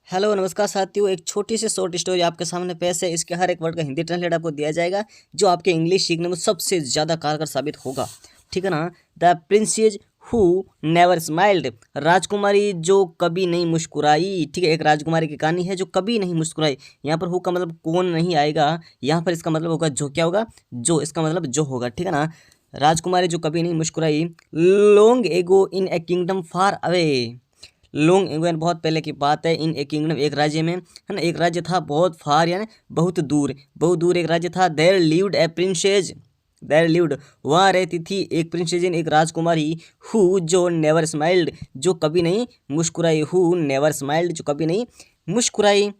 Hello नमस्कार साथियों, एक छोटी सी शॉर्ट स्टोरी आपके सामने पेश है। इसके हर एक वर्ड का हिंदी ट्रांसलेट आपको दिया जाएगा जो आपके इंग्लिश सीखने में सबसे ज़्यादा कारगर साबित होगा। ठीक है ना। The princess who never smiled, राजकुमारी जो कभी नहीं मुस्कुराई। ठीक है, एक राजकुमारी की कहानी है जो कभी नहीं मुस्कुराई। यहाँ पर हु का मतलब कौन नहीं आएगा, यहाँ पर इसका मतलब होगा जो। क्या होगा? जो। इसका मतलब जो होगा। ठीक है ना। राजकुमारी जो कभी नहीं मुस्कुराई। Long ago in a kingdom far away, long ago यानी बहुत पहले की बात है। इन ए किंगडम एक राज्य में, है ना, एक राज्य था। बहुत फार यानी बहुत दूर, बहुत दूर एक राज्य था। There lived a princess, there lived वहाँ रहती थी एक प्रिंसेस एक राजकुमारी। हु जो नेवर स्माइल्ड जो कभी नहीं मुस्कुराई, हु नेवर स्माइल्ड जो कभी नहीं मुस्कुराई।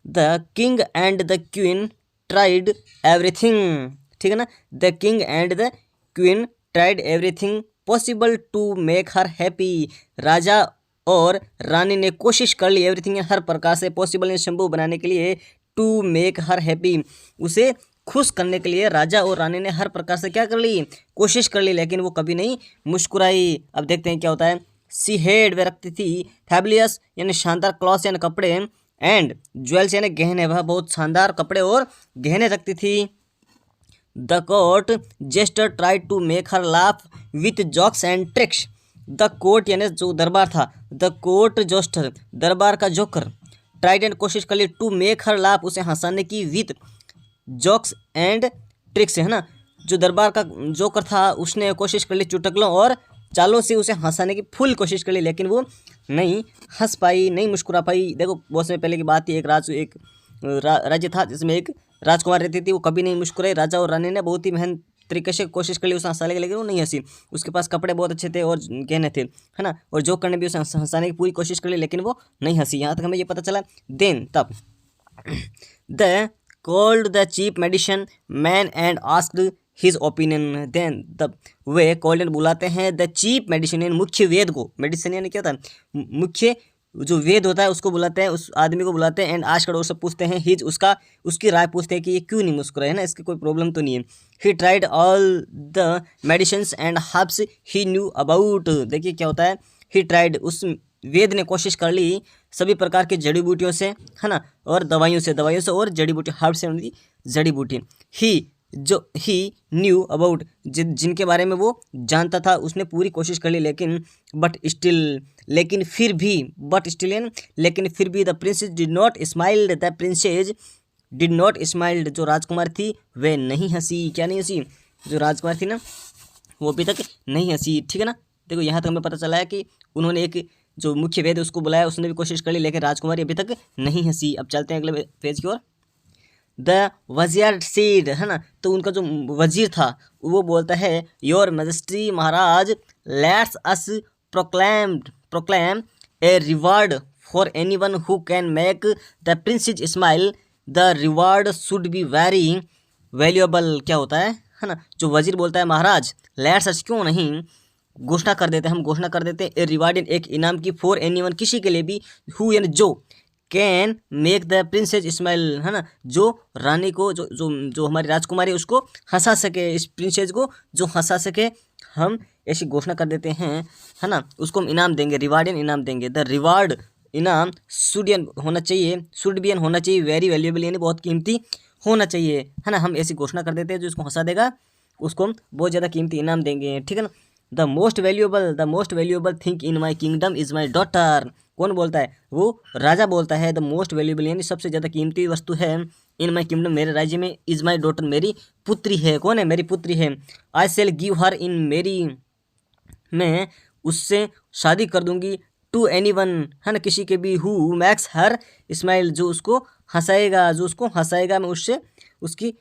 The king and the queen tried everything, ठीक है ना। The king and the queen tried everything possible to make her happy, राजा और रानी ने कोशिश कर ली। एवरीथिंग हर प्रकार से, पॉसिबल संभव बनाने के लिए, टू मेक हर हैप्पी उसे खुश करने के लिए राजा और रानी ने हर प्रकार से क्या कर ली? कोशिश कर ली, लेकिन वो कभी नहीं मुस्कुराई। अब देखते हैं क्या होता है। सी हेड वे रखती थी फैबुलस यानी शानदार क्लॉथ्स यानी कपड़े, एंड ज्वेल्स यानी गहने, वह बहुत शानदार कपड़े और गहने रखती थी। The court jester tried to make her laugh with jokes and tricks, the court यानी जो दरबार था, द कोर्ट जोस्टर दरबार का जोकर, ट्राइड एंड कोशिश कर ली, टू मेक हर लाफ उसे हंसाने की, विथ जॉक्स एंड ट्रिक्स, है ना। जो दरबार का जोकर था उसने कोशिश कर ली चुटकुलों और चालों से उसे हंसाने की फुल कोशिश कर ली, लेकिन वो नहीं हंस पाई, नहीं मुस्कुरा पाई। देखो बहुत समय पहले की बात थी। एक राज्य था जिसमें एक राजकुमार रहती थी, वो कभी नहीं मुस्कुराई। राजा और रानी ने बहुत ही मेहनत तरीके से कोशिश कर ली उसे हंसाने की, लेकिन वो नहीं हंसी। उसके पास कपड़े बहुत अच्छे थे और गहने थे, है ना, और जोक करने भी उसे हंसाने की पूरी कोशिश कर ली, लेकिन वो नहीं हंसी। यहाँ तक हमें ये पता चला। देन तब the called the chief medicine man and asked his opinion, then तब वे कॉल्ड बुलाते हैं द चीफ मेडिसिन मुख्य वेद को। मेडिसिन यानी क्या होता है? मुख्य जो वेद होता है उसको बुलाते हैं, उस आदमी को बुलाते हैं। एंड आस्क्ड और सब पूछते हैं हिज उसकी राय पूछते हैं कि ये क्यों नहीं मुस्कुराए, है ना, इसकी कोई प्रॉब्लम तो नहीं है। He tried all the medicines and herbs he knew about, देखिए क्या होता है। ही ट्राइड उस वेद ने कोशिश कर ली सभी प्रकार की जड़ी बूटियों से, है ना, और दवाइयों से और जड़ी बूटी, हर्ब से उनकी जड़ी बूटी। ही न्यू अबाउट जिनके बारे में वो जानता था, उसने पूरी कोशिश कर ली, लेकिन लेकिन फिर भी the princess did not smiled, the princess did not smiled जो राजकुमार थी वह नहीं हंसी। क्या नहीं हंसी? जो राजकुमार थी ना वो अभी तक नहीं हंसी। ठीक है ना। देखो यहाँ तक हमें पता चला है कि उन्होंने एक जो मुख्य वेद उसको बुलाया, उसने भी कोशिश कर ली, लेकिन राजकुमारी अभी तक नहीं हंसी। अब चलते हैं अगले पेज की ओर। द वजीर सीड, है ना, तो उनका जो वजीर था वो बोलता है your majesty Maharaj let's us proclaim a reward for anyone who can make the princess smile, the reward should be very valuable. क्या होता है ना, जो वजीर बोलता है महाराज लेट्स अस, क्यों नहीं, घोषणा कर देते हैं, हम घोषणा कर देते हैं ए रिवार्ड एक इनाम की, फॉर एनीवन किसी के लिए भी, हु यानी जो, can make the princess smile, है ना, जो रानी को जो जो जो हमारी राजकुमारी उसको हंसा सके, इस प्रिंसेस को जो हंसा सके, हम ऐसी घोषणा कर देते हैं, है ना, उसको हम इनाम देंगे, रिवार्डियन इनाम देंगे। द रिवार्ड इनाम शुड होना चाहिए वेरी वैल्यूएबल यानी बहुत कीमती होना चाहिए, है ना। हम ऐसी घोषणा कर देते हैं जो इसको हंसा देगा उसको हम बहुत ज़्यादा कीमती इनाम देंगे। ठीक है ना। The most valuable thing in my kingdom is my daughter, कौन बोलता है? वो राजा बोलता है। द मोस्ट वैल्यूएबल यानी सबसे ज़्यादा कीमती वस्तु है इन माई किंगडम मेरे राज्य में, इज़ माई डॉटर मेरी पुत्री है। कौन है? मेरी पुत्री है। आई सेल गिव हर इन मेरी, मैं उससे शादी कर दूंगी, टू एनीवन, है ना, किसी के भी, हु मैक्स हर स्माइल जो उसको हंसाएगा मैं उससे उसकी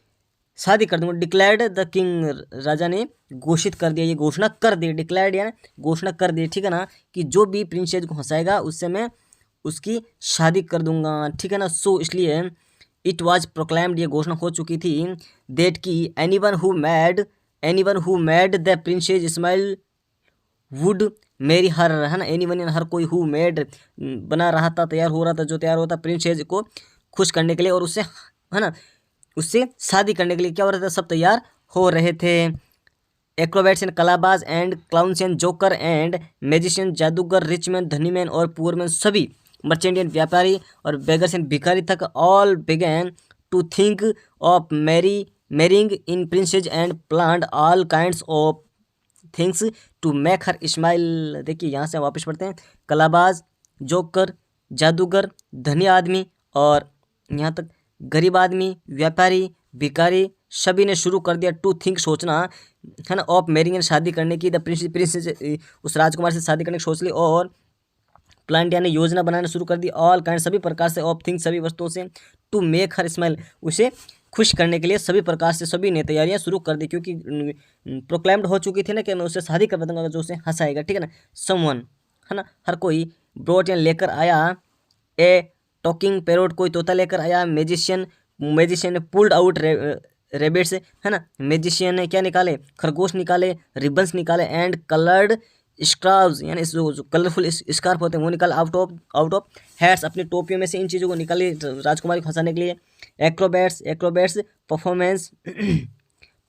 शादी कर दूंगा। डिक्लेयर्ड द किंग, राजा ने घोषित कर दिया, ये घोषणा कर दी, डिक्लेयर्ड यानी घोषणा कर दी, ठीक है ना, कि जो भी प्रिंसेस को हंसाएगा उससे मैं उसकी शादी कर दूंगा। ठीक है ना। सो इसलिए इट वाज प्रोक्लेम्ड, ये घोषणा हो चुकी थी, डेट की anyone who made the princess smile would मेरी हर, है ना, एनीवन हर कोई, हु मेड बना रहा था, तैयार हो रहा था, जो तैयार होता प्रिंसेस को खुश करने के लिए और उससे, है ना, उससे शादी करने के लिए क्या हो रहा था, सब तैयार हो रहे थे। एक्रोबैट्स एंड कलाबाज and clowns and joker and magician, जादूगर, रिच मैन, धनी मैन और पुअर मैन, सभी मर्चेंट यानी व्यापारी, और बेगर्स यानी भिखारी तक, all began to think of marrying in princess and plant all kinds of things to make her smile. देखिए यहाँ से वापस पढ़ते हैं। कलाबाज, जोकर, जादूगर, धनी आदमी और यहाँ तक गरीब आदमी, व्यापारी, भिखारी, सभी ने शुरू कर दिया टू थिंक सोचना, है ना, ऑफ मैरिंग यानी शादी करने की, द प्रिंसेस उस राजकुमार से शादी करने की सोच ली, और प्लांट यानी योजना बनाना शुरू कर दी, ऑल काइंड सभी प्रकार से, ऑफ थिंग्स सभी वस्तुओं से, टू मेक हर स्माइल उसे खुश करने के लिए सभी प्रकार से सभी ने तैयारियां शुरू कर दी, क्योंकि प्रोक्लेम्ड हो चुकी थी ना कि मैं उससे शादी कर दूंगा जो उसे हंसाएगा, ठीक है ना। समवन, है ना, हर कोई, ब्रोट यानी लेकर आया, ए टॉकिंग पैरोट कोई तोता लेकर आया, मैजिशियन ने पुल्ड आउट रेबिट्स, है ना, मैजिशियन ने क्या निकाले, खरगोश निकाले, रिबन्स निकाले, एंड कलर्ड स्कार्व्स यानी जो कलरफुल स्कार्फ होते हैं वो निकाले, आउट ऑफ हैट्स अपनी टोपियों में से इन चीज़ों को निकाले राजकुमारी को फंसाने के लिए। Acrobats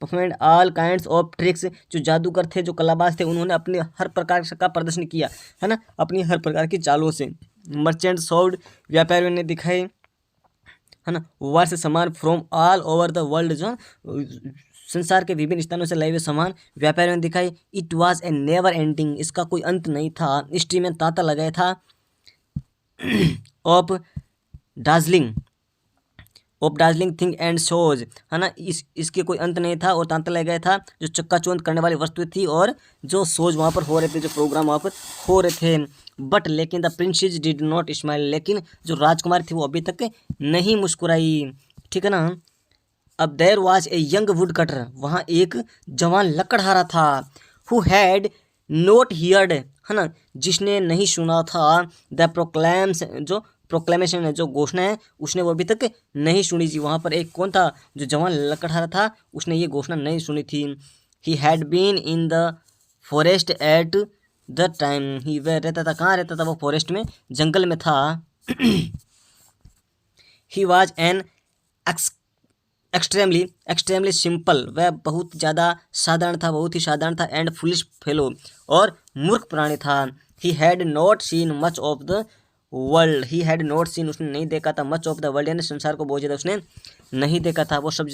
performed all kinds of tricks, जो जादूगर थे, जो कलाबाज थे, उन्होंने अपने हर प्रकार का प्रदर्शन किया, है ना, अपनी हर प्रकार की चालों से। मर्चेंट सोल्ड व्यापारियों ने दिखाए, है ना, वार से सामान from all over the world, जो संसार के विभिन्न स्थानों से लाए हुए सामान व्यापारियों ने दिखाई। It was a never ending, इसका कोई अंत नहीं था, हिस्ट्री में तांता लगाया था, of Darjeeling thing and shows, है ना, इसके कोई अंत नहीं था और तांता लग गया था, जो चक्काचौंध करने वाली वस्तु थी और जो शोज वहाँ पर हो रहे थे, जो प्रोग्राम वहाँ पर हो रहे थे। बट लेकिन the princess did not smile, लेकिन जो राजकुमारी थी वो अभी तक नहीं मुस्कुराई, ठीक है ना। अब there was a young woodcutter, वहाँ एक जवान लकड़हारा था, हु हैड नोट हियर्ड, है ना, जिसने नहीं सुना था, द प्रोक्लेम्स जो प्रोक्लेमेशन है, जो घोषणा है, उसने वो अभी तक नहीं सुनी थी। वहाँ पर एक कौन था, जो जवान लकड़हारा था, उसने ये घोषणा नहीं सुनी थी। He had been in the forest at the time, he वह रहता था, कहाँ रहता था वो, फॉरेस्ट में, जंगल में था। He was an extremely simple, वह बहुत ज़्यादा साधारण था, बहुत ही साधारण था, एंड फुलिश फेलो, और मूर्ख प्राणी था। He had not seen much of the world, he had not seen उसने नहीं देखा था, मच ऑफ द वर्ल्ड यानी संसार को बहुत ज़्यादा उसने नहीं देखा था, वो सब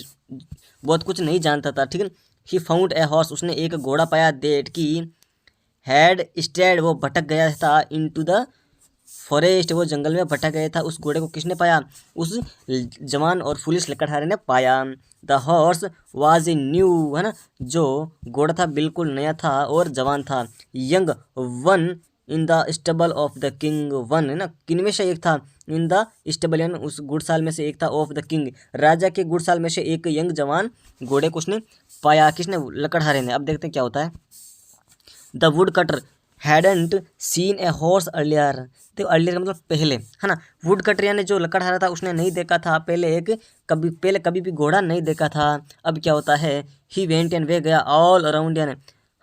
बहुत कुछ नहीं जानता था, ठीक है। ही फाउंड ए हॉर्स, उसने एक घोड़ा पाया, दैट की हैड स्टेड, वो भटक गया था, इनटू द फॉरेस्ट, वो जंगल में भटक गया था। उस घोड़े को किसने पाया, उस जवान और पुलिस लकड़हारे ने पाया। The horse was a new, है ना, जो घोड़ा था बिल्कुल नया था और जवान था। Young one in the stable of the king, one, है ना, किन में से एक था, इन द स्टेबल यानी उस घुड़साल में से एक था, ऑफ द किंग राजा के घुड़साल में से एक यंग जवान घोड़े को उसने पाया, किसने, लकड़हारे ने। अब देखते हैं क्या होता है। The woodcutter hadn't seen a horse earlier, तो अर्लियर मतलब पहले, है ना, वुड कटर यानी जो लकड़हारा था उसने नहीं देखा था पहले कभी भी घोड़ा नहीं देखा था। अब क्या होता है, ही वेंट एंड वे गया, ऑल अराउंड यानी,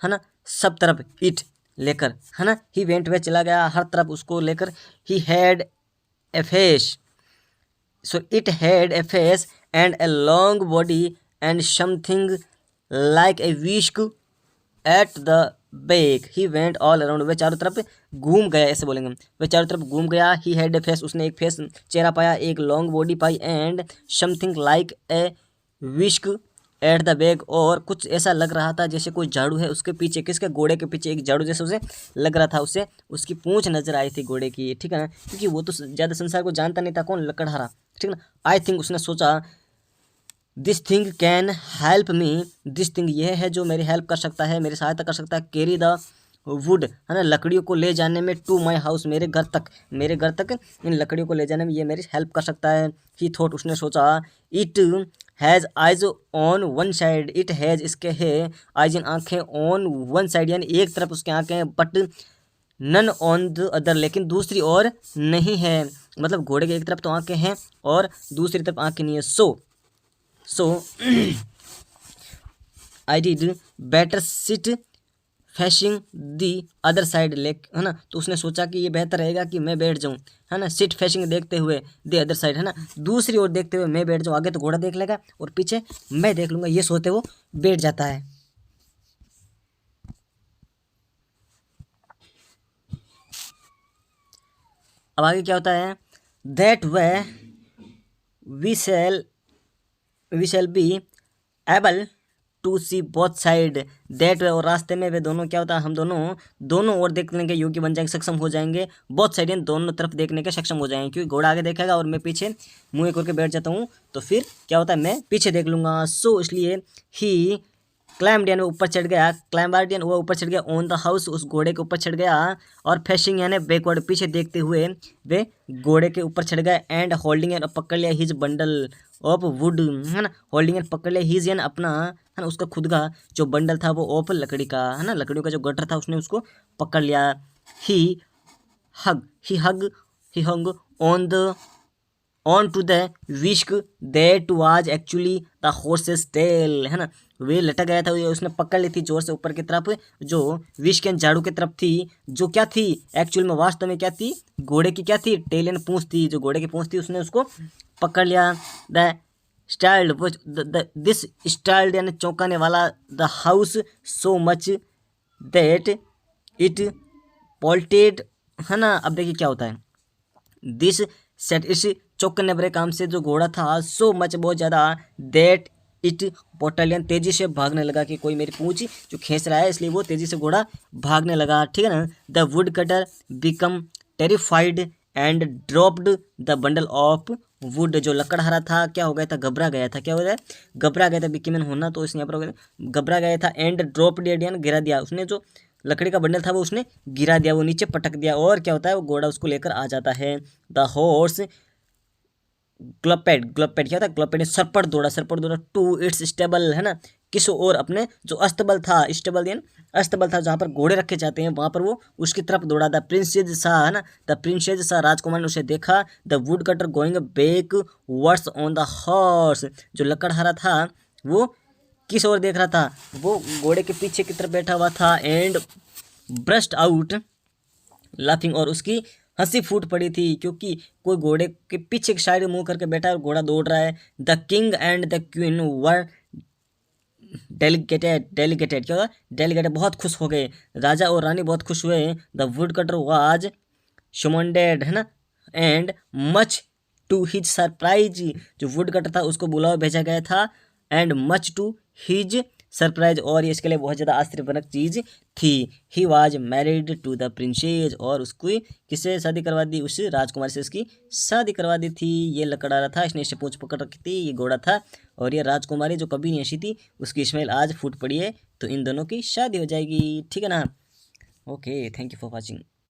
है ना, सब तरफ, इट लेकर, है ना, ही वेंट वे चला गया हर तरफ उसको लेकर। He had a face, so it had a face and a long body and something like a whisk at the back. He went all around, वह चारों तरफ घूम गया, ऐसे बोलेंगे, वह चारों तरफ घूम गया। ही हैड ए फेस, उसने एक फेस चेहरा पाया, एक long body pi, and something like a whisk at the back, और कुछ ऐसा लग रहा था जैसे कोई झाड़ू है उसके पीछे, किसके, घोड़े के पीछे एक झाड़ू जैसे उसे लग रहा था, उससे उसकी पूंछ नजर आई थी घोड़े की, ठीक है ना, क्योंकि वो तो ज़्यादा संसार को जानता नहीं था, कौन, लकड़हारा, ठीक है ना। आई थिंक उसने सोचा, this thing can help me, this thing यह है जो मेरी हेल्प कर सकता है, मेरी सहायता कर सकता है, कैरी द वुड, है ना, लकड़ियों को ले जाने में, टू माई हाउस, मेरे घर तक इन लकड़ियों को ले जाने में ये मेरी हेल्प कर सकता है। ही थॉट, उसने सोचा, it has eyes on one side, it has, इसके है, आइज इन आँखें, ऑन वन साइड यानी एक तरफ उसके आँखें, but none on the other, लेकिन दूसरी ओर नहीं है, मतलब घोड़े के एक तरफ तो आँखें हैं और दूसरी तरफ आँखें नहीं है। So I did better sit facing the other side, है ना, तो उसने सोचा कि ये बेहतर रहेगा कि मैं बैठ जाऊँ, है ना, सिट फेसिंग देखते हुए, दी अदर साइड, है ना, दूसरी ओर देखते हुए मैं बैठ जाऊँ, आगे तो घोड़ा देख लेगा और पीछे मैं देख लूँगा, ये सोते वो बैठ जाता है। अब आगे क्या होता है, that way we shall be able to see both side, that way, और रास्ते में वे दोनों क्या होता है, हम दोनों ओर देखने के योग्य बन जाएंगे, सक्षम हो जाएंगे, बोथ साइड यानी दोनों तरफ देखने के सक्षम हो जाएंगे, क्योंकि घोड़ा आगे देखेगा और मैं पीछे मुँह करके बैठ जाता हूँ, तो फिर क्या होता है, मैं पीछे देख लूँगा। सो इसलिए ही क्लाइम्ड यानी ऊपर चढ़ गया, क्लाइम्बार्ड यानी वो ऊपर चढ़ गया, ऑन द हाउस उस घोड़े के ऊपर चढ़ गया, और फेसिंग यानी बैकवर्ड पीछे देखते हुए वे घोड़े के ऊपर चढ़ गए, एंड होल्डिंग यानी पकड़ लिया हिज बंडल ऑफ वुड, है ना, होल्डिंग यानी पकड़ लिया, हिज यानी अपना, है ना, उसका खुद का जो बंडल था वो ऑफ लकड़ी का, है ना, लकड़ियों का जो गट्ठर था उसने उसको पकड़ लिया। He hung on to the whisk that was actually the horse's tail, है ना, वे लटक गया था, उसने पकड़ ली थी जोर से ऊपर की तरफ, जो विस्क एंड झाड़ू की तरफ थी, जो क्या थी एक्चुअल में, वास्तव में क्या थी, घोड़े की क्या थी, टेल एंड पूंछ थी, जो घोड़े की पूंछ थी उसने उसको पकड़ लिया। द स्टाइल्ड दिस स्टाइल्ड यानी चौंकाने वाला, the house so much that it bolted, है ना। अब देखिए क्या होता है, दिस सेट इस चौकन्ने भरे काम से जो घोड़ा था, सो मच बहुत ज़्यादा, दैट इट पोटलियन तेजी से भागने लगा, कि कोई मेरी पूंछ जो खींच रहा है, इसलिए वो तेजी से घोड़ा भागने लगा, ठीक है ना। The wood cutter become terrified and dropped the bundle of would, जो लकड़हारा था क्या हो गया था, घबरा गया था, क्या हो गया, घबरा गया था, बिकिमन होना तो इसने यहाँ पर घबरा गया था, एंड ड्रॉप्ड यानी गिरा दिया, उसने जो लकड़ी का बंडल था वो उसने गिरा दिया, वो नीचे पटक दिया, और क्या होता है, वो घोड़ा उसको लेकर आ जाता है। द हॉर्स ग्लपेड क्या होता है, ग्लपेड सरपट दौड़ा टू इट्स स्टेबल, है ना, किस और अपने जो अस्तबल था, अस्तबल था जहाँ पर घोड़े रखे जाते हैं, वहाँ पर वो उसकी तरफ दौड़ा। द प्रिंसेज सा, है ना, द प्रिंसेज सा, राजकुमार ने उसे देखा, the wood cutter going back words on the horse, जो लकड़हारा था वो किस ओर देख रहा था, वो घोड़े के पीछे की तरफ बैठा हुआ था, एंड ब्रस्ट आउट लाफिंग, और उसकी हंसी फूट पड़ी थी, क्योंकि कोई घोड़े के पीछे की साइड मुंह करके बैठा है और घोड़ा दौड़ रहा है। The king and the queen were delegated क्या होगा, डेलीगेटेड बहुत खुश हो गए, राजा और रानी बहुत खुश हुए। The woodcutter was summoned, है ना, and much to his surprise, जो वुड कटर था उसको बुलावा भेजा गया था, and much to his surprise, और ये इसके लिए बहुत ज़्यादा आश्चर्यजनक चीज़ थी। He was married to the princess, और उसको किससे शादी करवा दी, उस राजकुमारी से उसकी शादी करवा दी थी। ये लकड़ा था, इसने इससे पूंछ पकड़ रखी थी, ये घोड़ा था, और ये राजकुमारी जो कभी नहीं ऐसी थी, उसकी स्मेल आज फूट पड़ी है, तो इन दोनों की शादी हो जाएगी, ठीक है ना। Okay, thank you for watching.